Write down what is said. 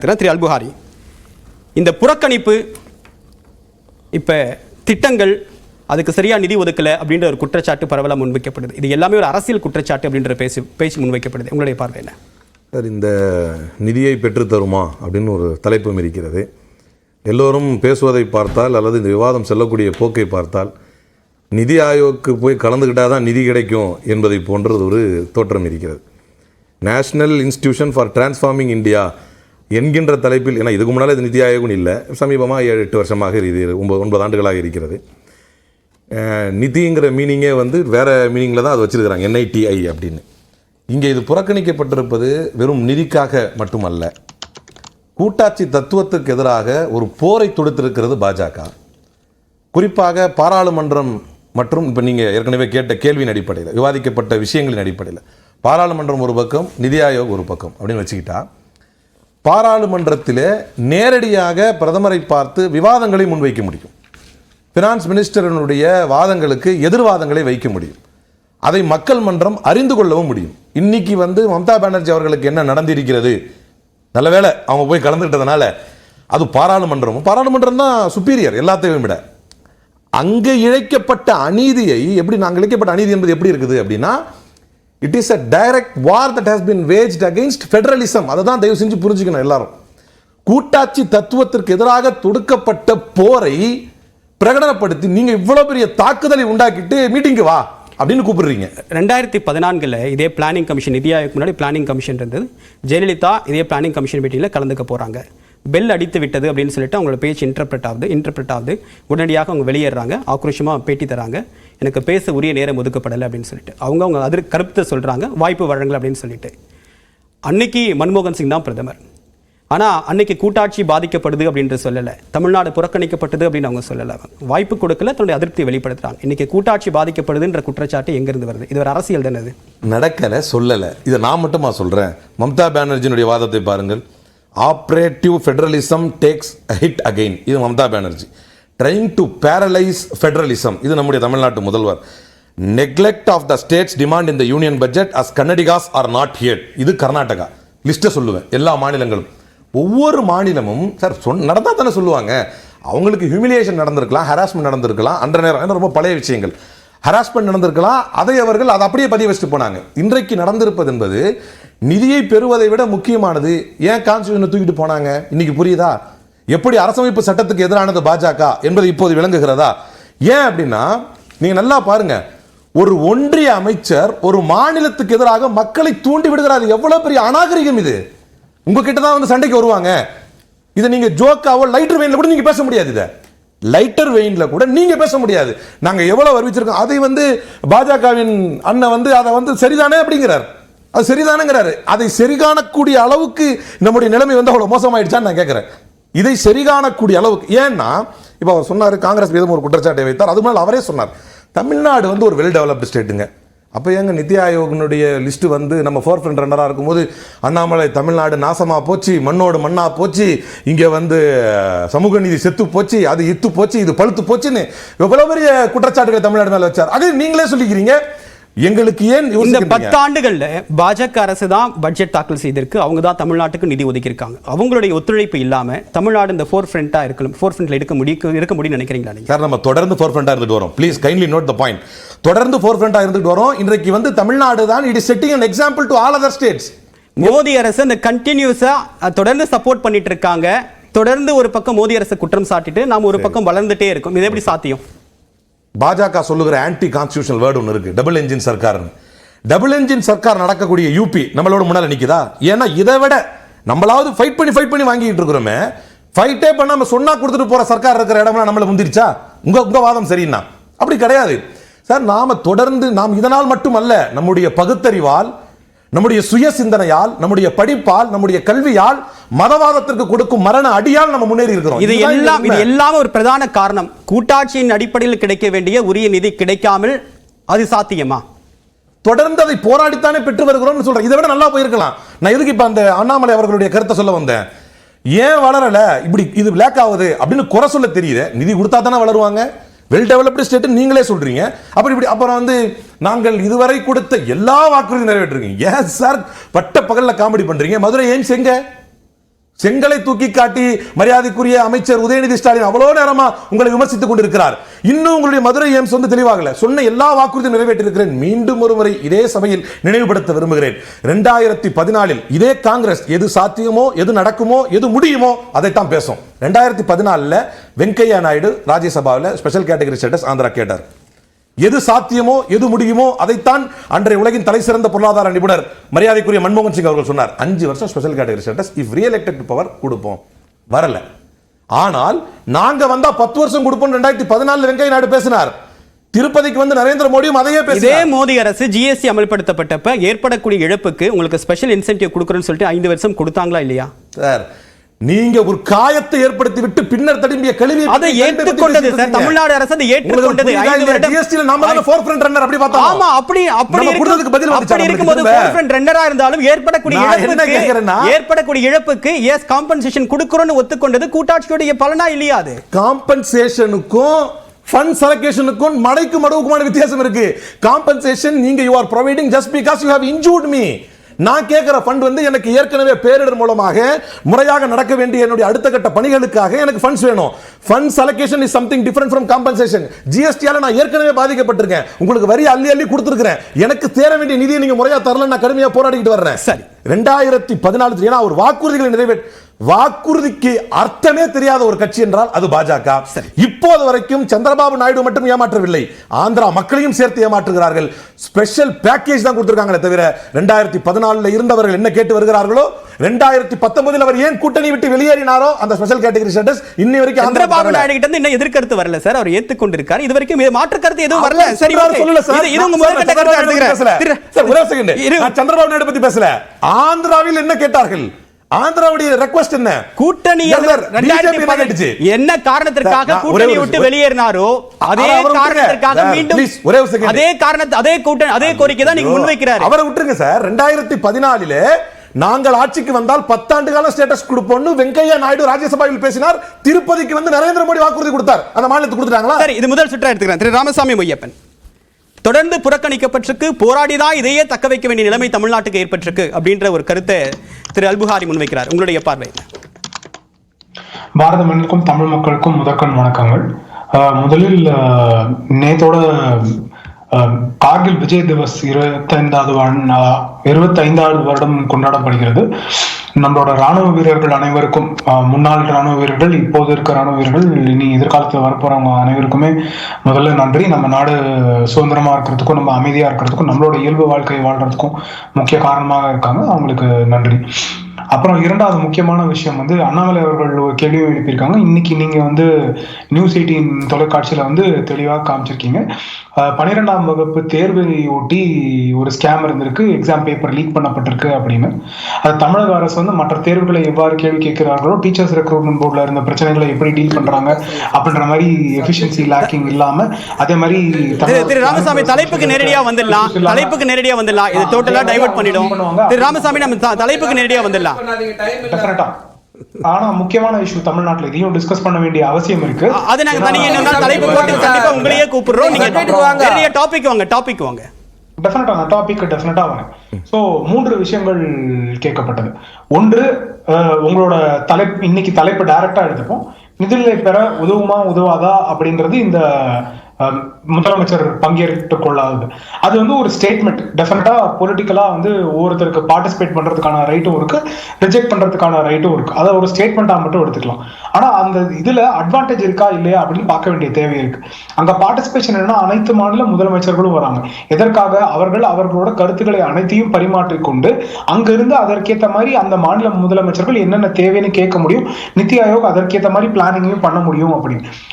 திரு அல்புஹாரி, இந்த புறக்கணிப்பு, இப்போ திட்டங்கள் அதுக்கு சரியாக நிதி ஒதுக்கலை அப்படின்ற ஒரு குற்றச்சாட்டு பரவலாக முன்வைக்கப்படுது. இது எல்லாமே ஒரு அரசியல் குற்றச்சாட்டு அப்படின்ற பேச்சு முன்வைக்கப்படுது. உங்களுடைய பார்வை என்ன சார்? இந்த நிதியை பெற்றுத்தருமா அப்படின்னு ஒரு தலைப்பும் இருக்கிறது. எல்லோரும் பேசுவதை பார்த்தால் அல்லது இந்த விவாதம் செல்லக்கூடிய போக்கை பார்த்தால் நிதி ஆயோக்கு போய் கலந்துக்கிட்டால் தான் நிதி கிடைக்கும் என்பதை போன்றது ஒரு தோற்றம் இருக்கிறது. National institution for transforming India என்கின்ற தலைப்பில், ஏன்னா இதுக்கு முன்னால் இது நிதி ஆயோகம் இல்லை, சமீபமாக 7-8 வருஷமாக இது 9 ஆண்டுகளாக இருக்கிறது. நிதிங்கிற மீனிங்கே வேறு மீனிங்கில் தான் அது வச்சுருக்கிறாங்க, NITI அப்படின்னு. இங்கே இது புறக்கணிக்கப்பட்டிருப்பது வெறும் நிதிக்காக மட்டுமல்ல, கூட்டாட்சி தத்துவத்துக்கு எதிராக ஒரு போரை தொடுத்திருக்கிறது பாஜக. குறிப்பாக பாராளுமன்றம் மற்றும் இப்போ நீங்கள் ஏற்கனவே கேட்ட கேள்வியின் அடிப்படையில், விவாதிக்கப்பட்ட விஷயங்களின் அடிப்படையில், பாராளுமன்றம் ஒரு பக்கம், நிதி ஆயோக் ஒரு பக்கம் அப்படின்னு வச்சுக்கிட்டா, பாராளுமன்றத்தில் நேரடியாக பிரதமரை பார்த்து விவாதங்களை முன்வைக்க முடியும். ஃபினான்ஸ் மினிஸ்டரினுடைய வாதங்களுக்கு எதிர்வாதங்களை வைக்க முடியும். அதை மக்கள் மன்றம் அறிந்து கொள்ளவும் முடியும். இன்னைக்கு மம்தா பானர்ஜி அவர்களுக்கு என்ன நடந்திருக்கிறது, நல்ல வேளை அவங்க போய் கலந்துக்கிட்டதுனால, அது பாராளுமன்றம் தான் சுப்பீரியர் எல்லாத்தையும் விட. அங்கே இழைக்கப்பட்ட அநீதியை நாங்கள் இழைக்கப்பட்ட அநீதி என்பது எப்படி இருக்குது அப்படின்னா, it is a direct war that has been waged against federalism. அதை தான் தயவு செஞ்சு புரிஞ்சுக்கணும் எல்லாரும். கூட்டாட்சி தத்துவத்திற்கு எதிராக தொடுக்கப்பட்ட போரை பிரகடனப்படுத்தி நீங்க இவ்வளவு பெரிய தாக்குதலை உண்டாக்கிட்டு மீட்டிங்கு வா அப்படின்னு கூப்பிடுறீங்க. 2014 இதே பிளானிங் கமிஷன், நிதி ஆயோக் முன்னாடி பிளானிங் கமிஷன் இருந்தது. ஜெயலலிதா இதே பிளானிங் கமிஷன் மீட்டிங்கில் கலந்துக்க போறாங்க. பெல் அடித்து விட்டது அப்படின்னு சொல்லிட்டு அவங்களோட பேச்சு இன்டர்பிரட் ஆகுது. உடனடியாக அவங்க வெளியேறாங்க, ஆக்ரோஷமாக பேட்டி தராங்க, எனக்கு பேச உரிய நேரம் ஒதுக்கப்படலை அப்படின்னு சொல்லிட்டு. அவங்க அதற்கு கருத்தை சொல்கிறாங்க, வாய்ப்பு வழங்கலை அப்படின்னு சொல்லிட்டு. அன்னைக்கு மன்மோகன் சிங் தான் பிரதமர். ஆனால் அன்னைக்கு கூட்டாட்சி பாதிக்கப்படுது அப்படின்ட்டு சொல்லலை, தமிழ்நாடு புறக்கணிக்கப்பட்டது அப்படின்னு அவங்க சொல்லலை. வாய்ப்பு கொடுக்கல, தன்னுடைய அதிருப்தியை வெளிப்படுத்துறாங்க. இன்னைக்கு கூட்டாட்சி பாதிக்கப்படுதுன்ற குற்றச்சாட்டு எங்கிருந்து வருது? இது ஒரு அரசியல் தானே? அது நடக்கலை, சொல்லலை. இதை நான் மட்டுமா சொல்கிறேன்? மம்தா பானர்ஜியினுடைய வாதத்தை பாருங்கள். Operative federalism takes hit again, இது Mamata Banerjee. Trying to paralyse federalism, இது நம்முடைய தமிழ்நாட்டு முதல்வர். Neglect of the states demand in the union budget as Kannadigas are not here, இது கர்நாடகா. லிஸ்ட்டை சொல்லுவேன், எல்லா மாநிலங்களும். ஒவ்வொரு மாநிலமும் சார் நடந்தால் தானே சொல்லுவாங்க. அவங்களுக்கு ஹியூமிலியேஷன் நடந்திருக்கலாம், ஹராஸ்மெண்ட் நடந்திருக்கலாம், அன்ற நேரம் ரொம்ப பழைய விஷயங்கள், ஹராஸ்மெண்ட் நடந்திருக்கலாம், அதை அப்படியே பதிவு வச்சுட்டு போனாங்க. இன்றைக்கு நடந்திருப்பது என்பது நிதியை பெறுவதை விட முக்கியமானது. ஏன் கான்ஸ்டிடியூஷனை தூக்கிட்டு போனாங்க இன்னைக்கு புரியுதா? எப்படி அரசமைப்பு சட்டத்துக்கு எதிரானது பாஜக என்பது இப்போது விளங்குகிறதா? ஏன் அப்படின்னா, நீங்க நல்லா பாருங்க, ஒரு ஒன்றிய அமைச்சர் ஒரு மாநிலத்துக்கு எதிராக மக்களை தூண்டி விடுகிறார். எவ்வளவு பெரிய அநாகரிகம் இது! உங்ககிட்ட தான் சண்டைக்கு வருவாங்க. இதை நீங்க ஜோக்காவோ லைட்டர் வெயின்ல கூட நீங்க பேச முடியாது. இதை லைட்டர் வெயின்ல கூட நீங்க பேச முடியாது. நாங்க எவ்வளவு அறிவிச்சிருக்கோம், அதை பாஜகவின் அண்ணன் அதை சரிதானே அப்படிங்கிறார். அது சரிதானுங்கிறாரு. அதை சரிகாணக்கூடிய அளவுக்கு நம்முடைய நிலைமை அவ்வளவு மோசமாயிடுச்சான்னு நான் கேட்கிறேன். இதை சரிகாணக்கூடிய அளவுக்கு. ஏன்னா இப்போ அவர் சொன்னார், காங்கிரஸ் மீதும் ஒரு குற்றச்சாட்டை வைத்தார். அது மேலே அவரே சொன்னார், தமிழ்நாடு ஒரு வெல் டெவலப்டு ஸ்டேட்டுங்க. அப்போ எங்க நிதி ஆயோகனுடைய லிஸ்ட் நம்ம ஃபோர் ஃப்ரண்ட் ரன்னராக இருக்கும்போது அண்ணாமலை தமிழ்நாடு நாசமாக போச்சு, மண்ணோடு மண்ணாக போச்சு, இங்கே சமூக நீதி செத்து போச்சு, அது இத்து போச்சு, இது பழுத்து போச்சுன்னு எவ்வளவு பெரிய குற்றச்சாட்டுகளை தமிழ்நாடு மேலே வச்சார். அது நீங்களே சொல்லிக்கிறீங்க. எங்களுக்கு ஏன் இந்த 10 ஆண்டுகள்ல பாஜக அரசு தான் பட்ஜெட் தாக்கல் செய்திருக்கு, அவங்க தான் தமிழ்நாட்டுக்கு நிதி ஒதுக்கியிருக்காங்க. அவங்களுடைய ஒத்துழைப்பு இல்லாம தமிழ்நாடு இந்த ஃபோர் ஃப்ரண்டா இருக்கலாம், ஃபோர் ஃப்ரண்ட்ல இருக்க முடியும் நினைக்கிறீங்களா நீங்க? சார், நம்ம தொடர்ந்து ஃபோர் ஃப்ரண்டா இருந்துட்டு வரோம். Please kindly note the point. தொடர்ந்து ஃபோர் ஃப்ரண்டா இருந்துட்டு வரோம். இன்றைக்கு தமிழ்நாடு தான் it is setting an example to all other states. Modi அரசு அந்த கண்டினியூஸா தொடர்ந்து சப்போர்ட் பண்ணிட்டு இருக்காங்க. தொடர்ந்து ஒரு பக்கம் மோடி அரசு குற்றம் சாட்டிட்டு நாம ஒரு பக்கம் வளர்ந்துட்டே இருக்கும். இது எப்படி சாத்தியம்? பாஜக சொல்லுகிற ஆன்டி கான்ஸ்டிடியூஷனல் வேர்டு ஒன்று இருக்கு, double engine Sarkar. Double engine Sarkar நடக்கக்கூடிய யூபி நம்மளோட முன்னால நிக்குதா? ஏன்னா இதை விட நம்மளாவது ஃபைட் பண்ணி வாங்கிட்டு இருக்கிறோமே, ஃபைட்டே பண்ணாம சொன்னா கொடுத்துட்டு போற சர்க்கார் இருக்கிற இடம்லாம் நம்மள முந்திருச்சா? உங்க வாதம் சரின்னா அப்படி கிடையாது சார். நாம தொடர்ந்து இதனால் மட்டுமல்ல, நம்முடைய பகுத்தறிவால், நம்முடைய சுய சிந்தனையால், நம்முடைய படிப்பால், நம்முடைய கல்வியால், மதவாதத்திற்கு கொடுக்கும் மரண அடியால் நம்ம முன்னேறி இருக்கிறோம். இது எல்லாம் ஒரு பிரதான காரணம். கூட்டாட்சியின் அடிப்படையில் கிடைக்க வேண்டிய உரிய நிதி கிடைக்காமல் அது சாத்தியமா? தொடர்ந்து அதை போராடித்தானே பெற்று வருகிறோம் சொல்றேன். இதை விட நல்லா போயிருக்கலாம். நான் எதுக்கு இப்ப அந்த அண்ணாமலை அவர்களுடைய கருத்தை சொல்ல வந்தேன். ஏன் வளரல, இப்படி இது லேக் ஆகுது அப்படின்னு குறை சொல்ல தெரியுது. நிதி கொடுத்தா தானே வளருவாங்க. வெல் டெவலப்டு ஸ்டேட் நீங்களே சொல்றீங்க. அப்புறம் நாங்கள் இதுவரை கொடுத்த எல்லா வாக்குறுதியும் நிறைவேற்றிருக்கீங்க. ஏன் சார் பட்ட பகல்ல காமெடி பண்றீங்க? மதுரை எய்ம்ஸ் எங்க? செங்கலை தூக்கி காட்டி மரியாதைக்குரிய அமைச்சர் உதயநிதி ஸ்டாலின் அவ்வளவு நேரமா உங்களை விமர்சித்துக் கொண்டிருக்கிறார். இன்னும் உங்களுடைய மதுரை எய்ம்ஸ் தெளிவாகல. சொன்ன எல்லா வாக்குறுதியும் நிறைவேற்றிருக்கிறேன். மீண்டும் ஒரு முறை இதே சபையில் நினைவுபடுத்த விரும்புகிறேன். 2014 இதே காங்கிரஸ் எது சாத்தியமோ, எது நடக்குமோ, எது முடியுமோ அதைத்தான் பேசும். 2014 வெங்கையா நாயுடு ராஜ்யசபாவில் ஸ்பெஷல் கேட்டகரி ஸ்டேட்டஸ் ஆந்திரா கேட்டார். எது சாத்தியமோ, எது முடியுமோ அதைத்தான் அன்றைய உலகின் தலை சிறந்த பொருளாதார நிபுணர் மரியாதைக்குரிய மன்மோகன் சிங் அவர்கள் சொன்னார். 5 வருஷம் special category status if re-elected power கொடுப்போம். வரல. ஆனால் நாங்க வந்தா 10 வருஷம் கொடுப்போம் 2014 வெங்கையா நாயுடு பேசினார். திருப்பதிக்கு வந்து நரேந்திர மோடியும் அதையே பேசினார். இதே மோடி அரசு ஜிஎஸ்டி அமல்படுத்தப்பட்டப்ப ஏற்படக்கூடிய இழப்புக்கு உங்களுக்கு ஸ்பெஷல் இன்சென்டிவ் கொடுக்கறேன்னு சொல்லிட்டு 5 வருஷம் கொடுத்தாங்களா இல்லையா? சார், நீங்க ஒரு காயத்தை ஏற்படுத்தி விட்டு பின்னர் தடும்பிய கழிவு அதை ஏற்றுக்கொண்டது சார். தமிழ்நாடு அரசு அதை ஏற்றுக்கொண்டது. ஜிஎஸ்டில நாம தான் ஃபோர்ஃப்ரண்ட் ரன்னர் அப்படி பார்த்தோம். ஆமா, அப்படி கொடுத்ததுக்கு பதில் வந்துச்சு. அப்படி இருக்கும்போது ஃபோர்ஃப்ரண்ட் ரன்னரா இருந்தாலும் ஏற்படக்கூடிய இழப்புக்கு எஸ் காம்பன்சேஷன் கொடுக்கறோம்னு ஒத்துக்கொண்டது கூட்டாட்சியோட பலனா இல்லையா? அது காம்பன்சேஷனுக்கும் ஃபண்ட்ஸ் அலோகேஷனுக்கும் மடைக்கு மடவுக்குமான வித்தியாசம் இருக்கு. காம்பன்சேஷன் நீங்க you are providing just because you have injured me. நான் கேட்கிற ஃபண்ட் வந்து எனக்கு ஏற்கனவே பேரிடர் மூலமாக முறையாக நடக்க வேண்டிய என்னுடைய அடுத்த கட்ட பணிகளுக்காக எனக்கு ஃபண்ட்ஸ் வேணும். Funds allocation is something different from compensation. ஜிஎஸ்டியால நான் ஏற்கனவே பாதிக்கப்பட்டிருக்கேன். உங்களுக்கு வரி அள்ளி அள்ளி கொடுத்துருக்கேன். எனக்கு தேர வேண்டிய நிதியை நீங்க முறையா தரல, நான் கடுமையா போராடிட்டு வர்றேன். சரி, 2014 ஏன்னா ஒரு வாக்குறுதிகளை நிறைவேற்ற வாக்குறுதிக்கு அர்த்தமே தெரியாத ஒரு கட்சி என்றால் அது பாஜக. இப்போது வரைக்கும் சந்திரபாபு நாயுடு மட்டும் ஏமாற்றவில்லை, ஆந்திரா மக்களையும் சேர்த்து ஏமாற்றுகிறார்கள். ஸ்பெஷல் பேக்கேஜ் தான் கொடுத்திருக்காங்களே தவிர 2014 இருந்தவர்கள் என்ன கேட்டு வருகிறார்களோ 2019 அவர் ஏன் கூட்டணி விட்டு வெளியேறினாரோ அந்த ஸ்பெஷல் கேட்டகரி ஸ்டேட்டஸ் இன்னி வரைக்கும் சந்திரபாபு நாயுடு கிட்ட இருந்து இன்னும் எதிர்க்கருத்து வரல சார். அவர் ஏத்துக்கொண்டிருக்கார். இது வரைக்கும் மாற்று கருத்து எதுவும் வரல. சரி, சொல்லல சார். இது உங்க முதல் கட்ட கருத்து எடுத்துக்கிறேன் சார். ஒரே செகண்ட், நான் சந்திரபாபு நாயுடு பத்தி பேசல. ஆந்திராவில் என்ன கேட்டார்கள்? ஆந்திராவுடைய ரெக்வெஸ்ட் என்ன? கூட்டணி என்ன காரணத்திற்காக கூட்டணி விட்டு வெளியேறினாரோ அதே காரணத்திற்காக மீண்டும் அதே கோரிக்கை தான் நீங்க முன்வைக்கிறார். அவரை விட்டுருங்க சார். 2014 நாங்கள் ஆட்சிக்கு வந்தால் 10 ஆண்டு கால ஸ்டேட்டஸ் கொடுப்போம்னு வெங்கையா நாயுடு ராஜ்யசபாவில் பேசினார். திருப்பதிக்கு வந்து நரேந்திர மோடி வாக்குறுதி கொடுத்தார். அந்த மாநிலத்துக்கு கொடுத்துட்டாங்களா? சரி, இது முதல் சுற்றா எடுத்துக்கிறேன். திரு ராமசாமி மொய்யப்பன், தொடர்ந்து புறக்கணிக்கப்பட்டிருக்கு, போராடிதான் இதையே தக்க வைக்க வேண்டிய நிலைமை தமிழ்நாட்டுக்கு ஏற்பட்டிருக்கு அப்படின்ற ஒரு கருத்தை திரு அல்புஹாரி முன்வைக்கிறார். உங்களுடைய பார்வை? பாரத மண்ணுக்கும் தமிழ் மக்களுக்கும் முதற்கண் வணக்கங்கள். முதலில் நேத்தோட கார்கில் விஜய் திவஸ் 25வது வருடம் கொண்டாடப்படுகிறது. நம்மளோட ராணுவ வீரர்கள் அனைவருக்கும், முன்னாள் ராணுவ வீரர்கள், இப்போது இருக்க ராணுவ வீரர்கள், இனி எதிர்காலத்தில் வரப்போறவங்க அனைவருக்குமே முதல்ல நன்றி. நம்ம நாடு சுதந்திரமா இருக்கிறதுக்கும், நம்ம அமைதியா இருக்கிறதுக்கும், நம்மளோட இயல்பு வாழ்க்கையை வாழ்றதுக்கும் முக்கிய காரணமாக இருக்காங்க. அவங்களுக்கு நன்றி. அப்புறம் இரண்டாவது முக்கியமான விஷயம் வந்து அண்ணாமலை அவர்கள் ஒரு கேள்வி எழுப்பியிருக்காங்க. இன்னைக்கு நீங்க வந்து நியூஸ் 18 தொலைக்காட்சியில வந்து தெளிவாக காமிச்சிருக்கீங்க. 12ஆம் வகுப்பு தேர்வை ஒட்டி ஒரு ஸ்கேம் இருந்திருக்கு, எக்ஸாம் பேப்பர் லீக் பண்ணப்பட்டிருக்கு அப்படின்னு. அது தமிழக அரசு வந்து மற்ற தேர்வுகளை எவ்வாறு கேள்வி கேட்கிறார்களோ, டீச்சர்ஸ் ரெக்ரூட்மெண்ட் போர்டில் இருந்த பிரச்சனைகளை எப்படி டீல் பண்றாங்க அப்படின்ற மாதிரி எஃபிஷியன்சி லேக்கிங் இல்லாம, அதே மாதிரி திரு ராமசாமி தலைப்புக்கு நேரடியா வந்துடலாம். இது டோட்டலா டைவர்ட் பண்ணிடும். திரு ராமசாமி, நம்ம தலைப்புக்கு நேரடியா வந்துடலாம். ஆனா முக்கியமான இஷ்யூ தமிழ்நாட்டுல இதையும் டிஸ்கஸ் பண்ண வேண்டிய அவசியம் இருக்கு. அது நாங்க தனியா தலைப்பு போட்டு கண்டிப்பா உங்களையே கூப்பிடுறோம். நீங்க நிறைய டாபிக் வாங்க. டெஃபினட்டா நான் டாபிக் டெஃபினட்டா வரேன். சோ 3 விஷயங்கள் கேட்கப்பட்டது. ஒன்று, உங்களோட இன்னைக்கு தலைப்பு டைரக்டா எடுத்துப்போம். நிதிநிலை பெற உதவுமா உதவாதா அப்படின்றது இந்த முதலமைச்சர் பங்கேற்றுக் கொள்ளாதது. அது வந்து ஒரு ஸ்டேட்மெண்ட். டெஃபினட்டா பொலிட்டிக்கலா வந்து ஒவ்வொருத்தருக்கு பார்ட்டிசிபேட் பண்றதுக்கான ரைட்டும் இருக்கு, ரிஜெக்ட் பண்றதுக்கான ரைட்டும் இருக்கு. அதை ஒரு ஸ்டேட்மெண்டா மட்டும் எடுத்துக்கலாம். ஆனா அந்த இதுல அட்வான்டேஜ் இருக்கா இல்லையா அப்படின்னு பார்க்க வேண்டிய தேவை இருக்கு. அங்க பார்ட்டிசிபேஷன் என்னன்னா அனைத்து மாநில முதலமைச்சர்களும் வராங்க. எதற்காக? அவர்களோட கருத்துக்களை அனைத்தையும் பரிமாற்றிக்கொண்டு அங்கிருந்து அதற்கேற்ற மாதிரி அந்த மாநில முதலமைச்சர்கள் என்னென்ன தேவைன்னு கேட்க முடியும், நித்தி ஆயோக் அதற்கேற்ற மாதிரி பிளானிங்கையும் பண்ண முடியும் அப்படின்னு.